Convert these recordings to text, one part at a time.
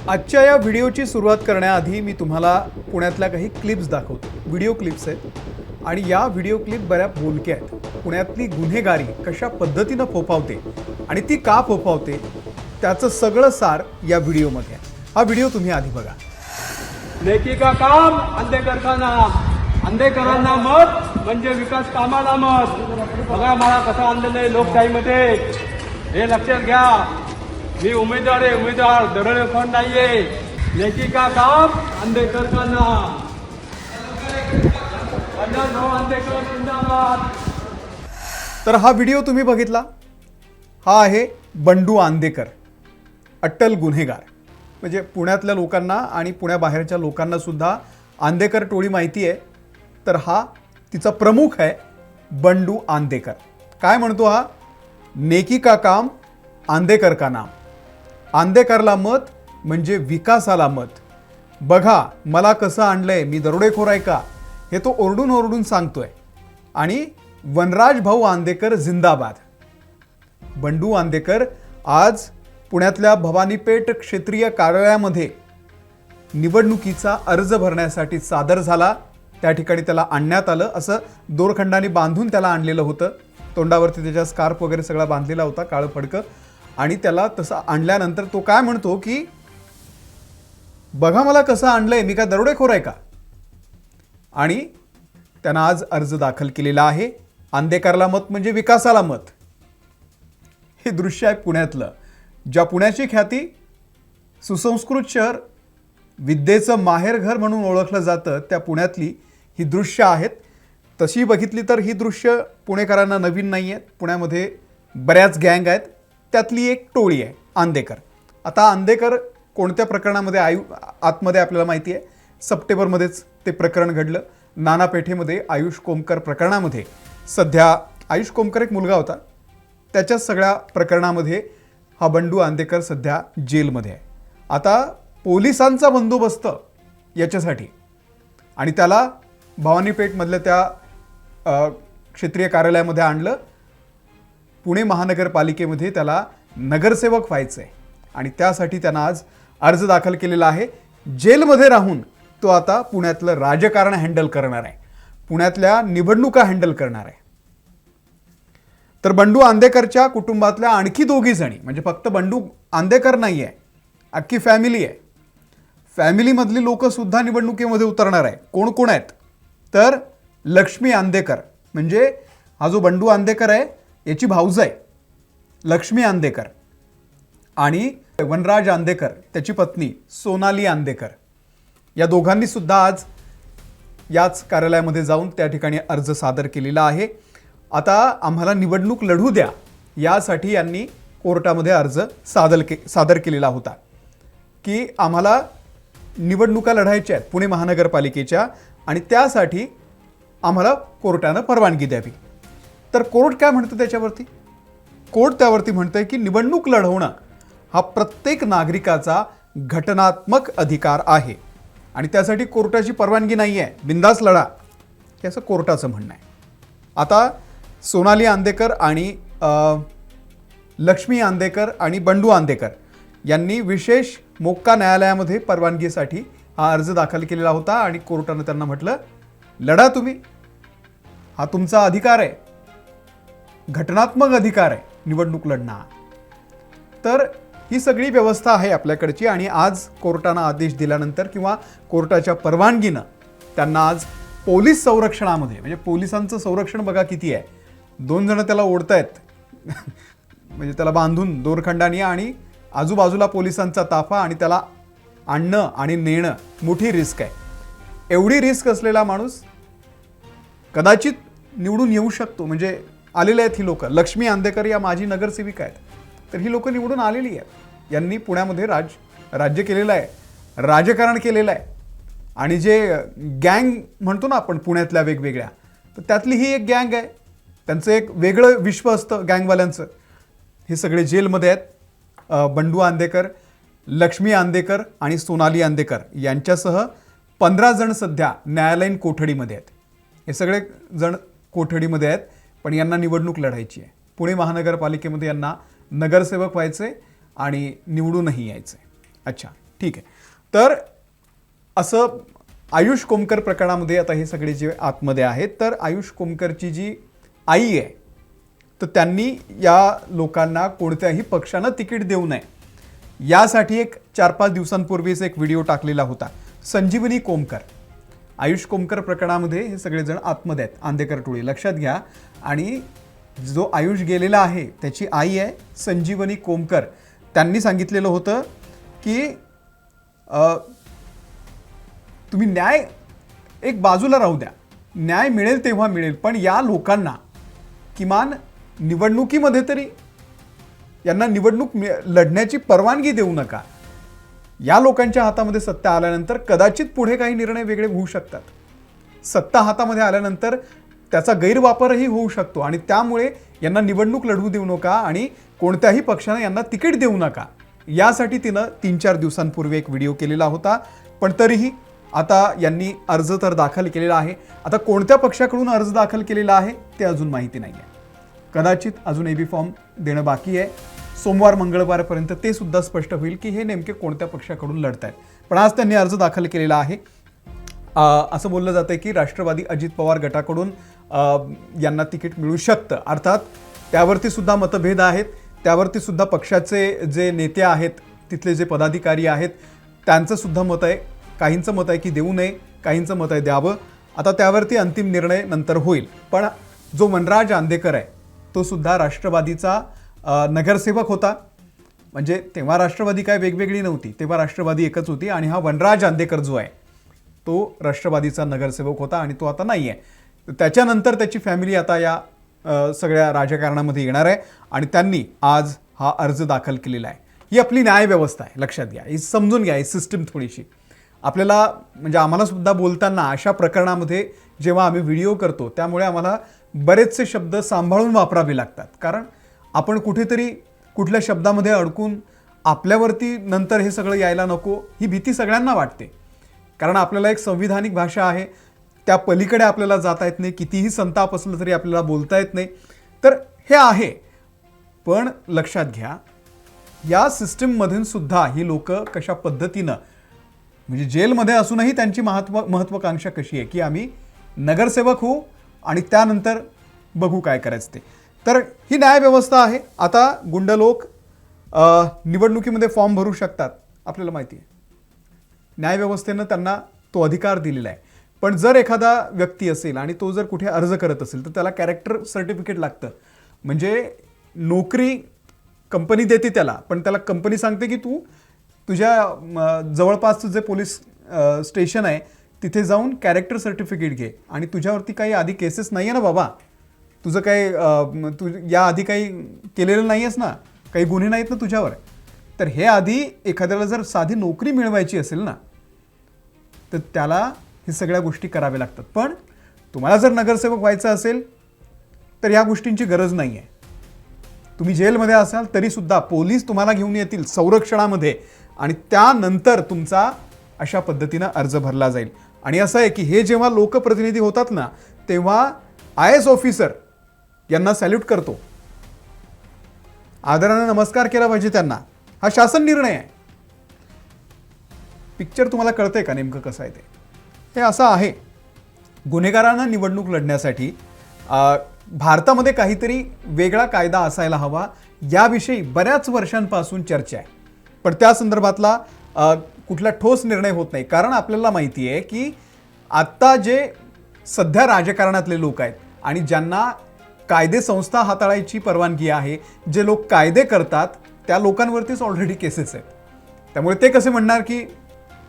आजच्या या व्हिडिओची सुरुवात करण्याआधी मी तुम्हाला पुण्यातल्या काही क्लिप्स दाखवतो. व्हिडिओ क्लिप्स आहेत आणि या व्हिडिओ क्लिप बऱ्या बोलक्या आहेत. पुण्यातली गुन्हेगारी कशा पद्धतीनं फोफावते आणि ती का फोफावते त्याचं सगळं सार या व्हिडिओमध्ये आहे. हा व्हिडिओ तुम्ही आधी बघा. नेकी का काम अंधेकर का नाम, अंधेकरांना मत म्हणजे विकास कामाला मत. बघा मला कसं आणलेलं आहे लोकशाहीमध्ये, हे लक्षात घ्या. मी उमेदवार आहे, उमेदवार दरोडे कोण नाहीये. नेकी का काम अंधेकर का नाम, अंधेकर जिंदाबाद. तर हा व्हिडिओ तुम्ही बघितला. हा आहे बंडू आंदेकर, अट्टल गुन्हेगार. म्हणजे पुण्यातल्या लोकांना आणि पुण्याबाहेरच्या लोकांना सुद्धा आंदेकर टोळी माहिती आहे. तर हा तिचा प्रमुख आहे बंडू आंदेकर. काय म्हणतो हा? नेकी का काम आंदेकर का नाम, आंदेकरला मत म्हणजे विकासाला मत. बघा मला कसं आणलंय, मी दरोडेखोर आहे का, हे तो ओरडून ओरडून सांगतोय. आणि वनराज भाऊ आंदेकर जिंदाबाद. बंडू आंदेकर आज पुण्यातल्या भवानीपेठ क्षेत्रीय कार्यालयामध्ये निवडणुकीचा अर्ज भरण्यासाठी सादर झाला. त्या ठिकाणी त्याला आणण्यात आलं. असं दोरखंडाने बांधून त्याला आणलेलं होतं. तोंडावरती त्याच्या स्कार्फ वगैरे सगळा बांधलेला होता, काळं फडकं. आणि त्याला तसं आणल्यानंतर तो काय म्हणतो की बघा मला कसं आणलंय, मी काय दरोडेखोर आहे का. आणि त्यानं आज अर्ज दाखल केलेला आहे. आंदेकरला मत म्हणजे विकासाला मत. हे दृश्य आहे पुण्यातलं. ज्या पुण्याची ख्याती सुसंस्कृत शहर, विद्येचं माहेरघर म्हणून ओळखलं जातं, त्या पुण्यातली ही दृश्य आहेत. तशी बघितली तर ही दृश्य पुणेकरांना नवीन नाही आहेत. पुण्यामध्ये बऱ्याच गँग आहेत, त्यातली एक टोळी आहे आंदेकर. आता आंदेकर कोणत्या प्रकरणामध्ये आतमध्ये आपल्याला माहिती आहे. सप्टेंबरमध्येच ते प्रकरण घडलं नाना पेठेमध्ये. आयुष कोमकर प्रकरणामध्ये सध्या आयुष कोमकर एक मुलगा होता, त्याच्या सगळ्या प्रकरणामध्ये हा बंडू आंदेकर सध्या जेलमध्ये आहे. आता पोलिसांचा बंदोबस्त याच्यासाठी आणि त्याला भवानीपेठमधल्या त्या क्षेत्रीय कार्यालयामध्ये आणलं. पुणे महानगरपालिकेमध्ये त्याला नगरसेवक व्हायचं आहे आणि त्यासाठी त्यानं आज अर्ज दाखल केलेला आहे. जेलमध्ये राहून तो आता पुण्यातलं राजकारण हँडल करणार आहे, पुण्यातल्या निवडणुका हँडल करणार आहे. तर बंडू आंदेकरच्या कुटुंबातल्या आणखी दोघी जणी, म्हणजे फक्त बंडू आंदेकर नाही आहे, अख्खी फॅमिली आहे. फॅमिलीमधली लोक सुद्धा निवडणुकीमध्ये उतरणार आहे. कोण कोण आहेत तर लक्ष्मी आंदेकर, म्हणजे हा जो बंडू आंदेकर आहे याची भाऊज आहे लक्ष्मी आंदेकर, आणि वनराज आंदेकर त्याची पत्नी सोनाली आंदेकर. या दोघांनी सुद्धा आज याच कार्यालयामध्ये जाऊन त्या ठिकाणी अर्ज सादर केलेला आहे. आता आम्हाला निवडणूक लढू द्या यासाठी यांनी कोर्टामध्ये अर्ज सादर केलेला होता की आम्हाला निवडणुका लढायच्या आहेत पुणे महानगरपालिकेच्या आणि त्यासाठी आम्हाला कोर्टानं परवानगी द्यावी. तर कोर्ट काय म्हणतं त्याच्यावरती? कोर्ट त्यावरती म्हणतंय की निवडणूक लढवणं हा प्रत्येक नागरिकाचा घटनात्मक अधिकार आहे आणि त्यासाठी कोर्टाची परवानगी नाही आहे, बिंदास लढा, हे असं कोर्टाचं म्हणणं आहे. आता सोनाली आंदेकर आणि लक्ष्मी आंदेकर आणि बंडू आंदेकर यांनी विशेष मोक्का न्यायालयामध्ये परवानगीसाठी हा अर्ज दाखल केलेला होता आणि कोर्टानं त्यांना म्हटलं लढा तुम्ही, हा तुमचा अधिकार आहे, घटनात्मक अधिकार आहे निवडणूक लढणं. तर ही सगळी व्यवस्था आहे आपल्याकडची आणि आज कोर्टानं आदेश दिल्यानंतर किंवा कोर्टाच्या परवानगीनं त्यांना आज पोलीस संरक्षणामध्ये, म्हणजे पोलिसांचं संरक्षण बघा किती आहे, 2 जण त्याला ओढतायत म्हणजे त्याला बांधून दोरखंडाने आणि आजूबाजूला पोलिसांचा ताफा आणि त्याला आणणं आणि नेणं मोठी रिस्क आहे. एवढी रिस्क असलेला माणूस कदाचित निवडून येऊ शकतो. म्हणजे आलेले आहेत ही लोक. लक्ष्मी आंदेकर या माजी नगरसेविका आहेत, तर ही लोक निवडून आलेली आहेत. यांनी पुण्यामध्ये राज्य केलेलं आहे, राजकारण केलेलं आहे. आणि जे गँग म्हणतो ना आपण पुण्यातल्या वेगवेगळ्या, तर त्यातली ही एक गँग आहे. त्यांचं एक वेगळं विश्व असतं गँगवाल्यांचं. हे सगळे जेलमध्ये आहेत. बंडू आंदेकर, लक्ष्मी आंदेकर आणि सोनाली आंदेकर यांच्यासह 15 जण सध्या न्यायालयीन कोठडीमध्ये आहेत. हे सगळे जण कोठडीमध्ये आहेत, पण यांना निवडणूक लढायची आहे. पुणे महानगरपालिकेमध्ये यांना नगरसेवक व्हायचे आणि निवडूनही यायचे. अच्छा, ठीक. ठीक आहे. तर असं आयुष कोमकर प्रकरणामध्ये आता हे सगळे जे आतमध्ये आहेत, तर आयुष कोमकरची जी आई आहे, तर त्यांनी या लोकांना कोणत्याही पक्षानं तिकीट देऊ नये यासाठी एक 4-5 दिवसांपूर्वीच एक व्हिडिओ टाकलेला होता. संजीवनी कोमकर, आयुष कोमकर प्रकरणामध्ये हे सगळेजण आतमध्ये आहेत, आंदेकर टोळी, लक्षात घ्या. आणि जो आयुष गेलेला आहे त्याची आई आहे संजीवनी कोमकर. त्यांनी सांगितलेलं होतं की तुम्ही न्याय एक बाजूला राहू द्या, न्याय मिळेल तेव्हा मिळेल, पण या लोकांना किमान निवडणुकीमध्ये तरी यांना निवडणूक लढण्याची परवानगी देऊ नका. या लोकांच्या हातामध्ये सत्ता आल्यानंतर कदाचित पुढे काही निर्णय वेगळे होऊ शकतात. सत्ता हातामध्ये आल्यानंतर त्याचा गैरवापरही होऊ शकतो आणि त्यामुळे यांना निवडणूक लढवू देऊ नका आणि कोणत्याही पक्षानं यांना तिकीट देऊ नका. यासाठी तिनं 3-4 दिवसांपूर्वी एक व्हिडिओ केलेला होता. पण तरीही आता यांनी अर्ज तर दाखल केलेला आहे. आता कोणत्या पक्षाकडून अर्ज दाखल केलेला आहे ते अजून माहिती नाही आहे. कदाचित अजून एबी फॉर्म देणं बाकी आहे. सोमवार मंगळवारपर्यंत ते सुद्धा स्पष्ट होईल की हे नेमके कोणत्या पक्षाकडून लढत आहेत. पण आज त्यांनी अर्ज दाखल केलेला आहे. असं बोललं जातं की राष्ट्रवादी अजित पवार गटाकडून यांना तिकीट मिळू शकतं. अर्थात त्यावरती सुद्धा मतभेद आहेत. त्यावरती सुद्धा पक्षाचे जे नेते आहेत, तिथले जे पदाधिकारी आहेत, त्यांचं सुद्धा मत आहे. काहींचं मत आहे की देऊ नये, काहींचं मत आहे द्यावं. आता त्यावरती अंतिम निर्णय नंतर होईल. पण जो वनराज आंदेकर आहे तो सुद्धा राष्ट्रवादीचा नगरसेवक होता. म्हणजे तेव्हा राष्ट्रवादी काय वेगवेगळी नव्हती, तेव्हा राष्ट्रवादी एकच होती. आणि हा वनराज आंदेकर जो आहे तो राष्ट्रवादीचा नगरसेवक होता आणि तो आता नाही आहे. त्याच्यानंतर त्याची फॅमिली आता या सगळ्या राजकारणामध्ये येणार आहे आणि त्यांनी आज हा अर्ज दाखल केलेला आहे. ही आपली न्यायव्यवस्था आहे, लक्षात घ्या. ही समजून घ्या, ही सिस्टीम थोडीशी आपल्याला म्हणजे आम्हाला सुद्धा बोलताना अशा प्रकरणामध्ये जेव्हा आम्ही व्हिडिओ करतो त्यामुळे आम्हाला बरेचसे शब्द सांभाळून वापरावे लागतात. कारण आपण कुठेतरी कुठल्या शब्दामध्ये अडकून आपल्यावरती नंतर हे सगळं यायला नको, ही भीती सगळ्यांना वाटते. कारण आपल्याला एक संविधानिक भाषा आहे, त्या पलीकडे आपल्याला जाता येत नाही. कितीही संताप असलं तरी आपल्याला बोलता येत नाही. तर हे आहे. पण लक्षात घ्या, या सिस्टीममधून सुद्धा ही लोक कशा पद्धतीनं म्हणजे जेलमध्ये असूनही त्यांची महत्वाकांक्षा कशी आहे की आम्ही नगरसेवक होऊ आणि त्यानंतर बघू काय करायचं ते. तर ही न्यायव्यवस्था आहे. आता गुंड लोक निवडणुकीमध्ये फॉर्म भरू शकतात, आपल्याला माहिती आहे. न्यायव्यवस्थेनं त्यांना तो अधिकार दिलेला आहे. पण जर एखादा व्यक्ती असेल आणि तो जर कुठे अर्ज करत असेल तर त्याला कॅरेक्टर सर्टिफिकेट लागतं. म्हणजे नोकरी कंपनी देते त्याला, पण त्याला कंपनी सांगते की तू तुझ्या जवळपासचं जे पोलीस स्टेशन आहे तिथे जाऊन कॅरेक्टर सर्टिफिकेट घे आणि तुझ्यावरती काही आधी केसेस नाही आहे ना बाबा, तुझं काही तू या आधी काही केलेलं नाही आहेस ना, काही गुन्हे नाहीत ना तुझ्यावर. तर हे आधी एखाद्याला जर साधी नोकरी मिळवायची असेल ना तर त्याला हे सगळ्या गोष्टी कराव्या लागतात. पण तुम्हाला जर नगरसेवक व्हायचं असेल तर या गोष्टींची गरज नाही आहे. तुम्ही जेलमध्ये असाल तरीसुद्धा पोलीस तुम्हाला घेऊन येतील संरक्षणामध्ये आणि त्यानंतर तुमचा अशा पद्धतीनं अर्ज भरला जाईल. आणि असं आहे की हे जेव्हा लोकप्रतिनिधी होतात ना तेव्हा IAS ऑफिसर यांना सॅल्यूट करतो, आदराने नमस्कार केला पाहिजे त्यांना. हा शासन निर्णय आहे. पिक्चर तुम्हाला कळतंय का नेमकं कसं आहे ते? हे असं आहे. गुन्हेगारांना निवडणूक लढण्यासाठी भारतामध्ये काहीतरी वेगळा कायदा असायला हवा याविषयी बऱ्याच वर्षांपासून चर्चा आहे. पण त्या संदर्भातला कुठला ठोस निर्णय होत नाही. कारण आपल्याला माहिती आहे की आत्ता जे सध्या राजकारणातले लोक आहेत आणि ज्यांना कायदे संस्था हाताळायची परवानगी आहे, जे लोक कायदे करतात त्या लोकांवरतीच ऑलरेडी केसेस आहेत. त्यामुळे ते कसे म्हणणार की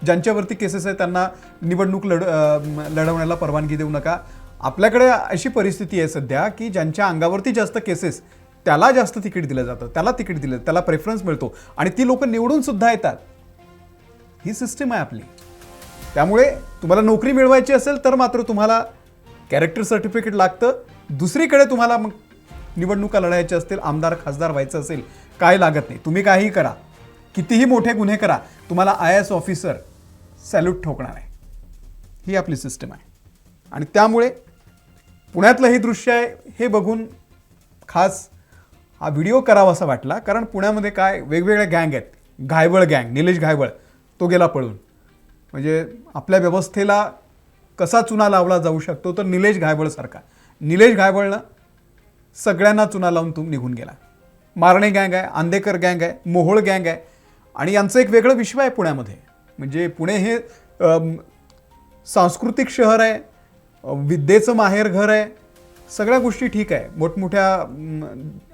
ज्यांच्यावरती केसेस आहेत त्यांना निवडणूक लढवण्याला परवानगी देऊ नका. आपल्याकडे अशी परिस्थिती आहे सध्या की ज्यांच्या अंगावरती जास्त केसेस त्याला जास्त तिकीट दिलं जातं, त्याला तिकीट दिलं, त्याला प्रेफरन्स मिळतो आणि ती लोक निवडून सुद्धा येतात. ही सिस्टीम आहे आपली. त्यामुळे तुम्हाला नोकरी मिळवायची असेल तर मात्र तुम्हाला कॅरेक्टर सर्टिफिकेट लागतं. दुसरीकडे तुम्हाला मग निवडणुका लढायच्या असतील, आमदार खासदार व्हायचं असेल, काय लागत नाही. तुम्ही काहीही करा, कितीही मोठे गुन्हे करा, तुम्हाला IAS ऑफिसर सॅल्यूट ठोकणार आहे. ही आपली सिस्टीम आहे. आणि त्यामुळे पुण्यातलं हे दृश्य आहे, हे बघून खास हा व्हिडिओ करावा असा वाटला. कारण पुण्यामध्ये काय वेगवेगळ्या गँग आहेत. घायवळ गँग, निलेश घायवळ तो गेला पळून. म्हणजे आपल्या व्यवस्थेला कसा चुना लावला जाऊ शकतो तर निलेश घायबळसारखा. निलेश घायबळनं सगळ्यांना चुना लावून तो निघून गेला. मारणे गँग आहे, आंदेकर गँग आहे, मोहोळ गँग आहे आणि यांचं एक वेगळं विश्व आहे पुण्यामध्ये. म्हणजे पुणे हे सांस्कृतिक शहर आहे, विद्येचं माहेरघर आहे, सगळ्या गोष्टी ठीक आहे. मोठमोठ्या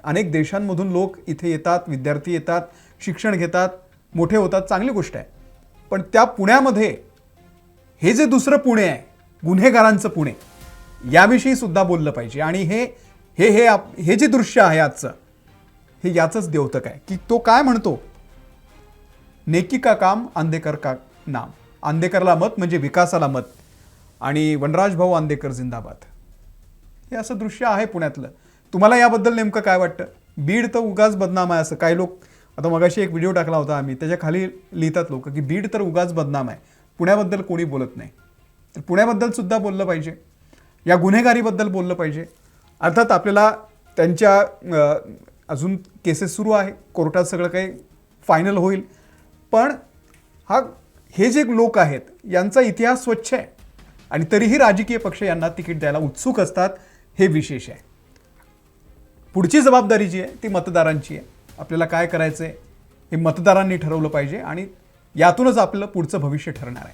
अनेक देशांमधून लोक इथे येतात, विद्यार्थी येतात, शिक्षण घेतात, मोठे होतात, चांगली गोष्ट आहे. पण त्या पुण्यामध्ये हे जे दुसरं पुणे आहे, गुन्हेगारांचं पुणे, याविषयी सुद्धा बोललं पाहिजे. आणि हे हे हे हे जे दृश्य आहे आजचं, हे याचंच द्योतक आहे की तो काय म्हणतो, नेकी का काम आंदेकर का नाम, आंदेकरला मत म्हणजे विकासाला मत आणि वनराज भाऊ आंदेकर जिंदाबाद. हे असं दृश्य आहे पुण्यातलं. तुम्हाला याबद्दल नेमकं काय वाटतं? बीड तर उगाच बदनाम आहे असं काही लोक, आता मगाशी एक व्हिडिओ टाकला होता आम्ही, त्याच्या खाली लिहितात लोक की बीड तर उगाच बदनाम आहे, पुण्याबद्दल कोणी बोलत नाही. तर पुण्याबद्दल सुद्धा बोललं पाहिजे, या गुन्हेगारीबद्दल बोललं पाहिजे. अर्थात आपल्याला त्यांच्या अजून केसेस सुरू आहे, कोर्टात सगळं काही फायनल होईल. पण हे जे लोक आहेत यांचा इतिहास स्वच्छ आहे आणि तरीही राजकीय पक्ष यांना तिकीट द्यायला उत्सुक असतात, हे विशेष आहे. पुढची जबाबदारी जी आहे ती मतदारांची आहे. आपल्याला काय करायचं आहे हे मतदारांनी ठरवलं पाहिजे आणि यातूनच आपलं पुढचं भविष्य ठरणार आहे.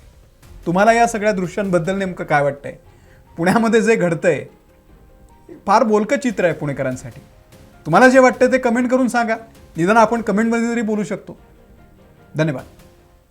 तुम्हाला या सगळ्या दृश्यांबद्दल नेमकं काय वाटतंय? पुण्यामध्ये जे घडतंय फार बोलकं चित्र आहे पुणेकरांसाठी. तुम्हाला जे वाटतं ते कमेंट करून सांगा, निदान आपण कमेंटमध्ये तरी बोलू शकतो. धन्यवाद.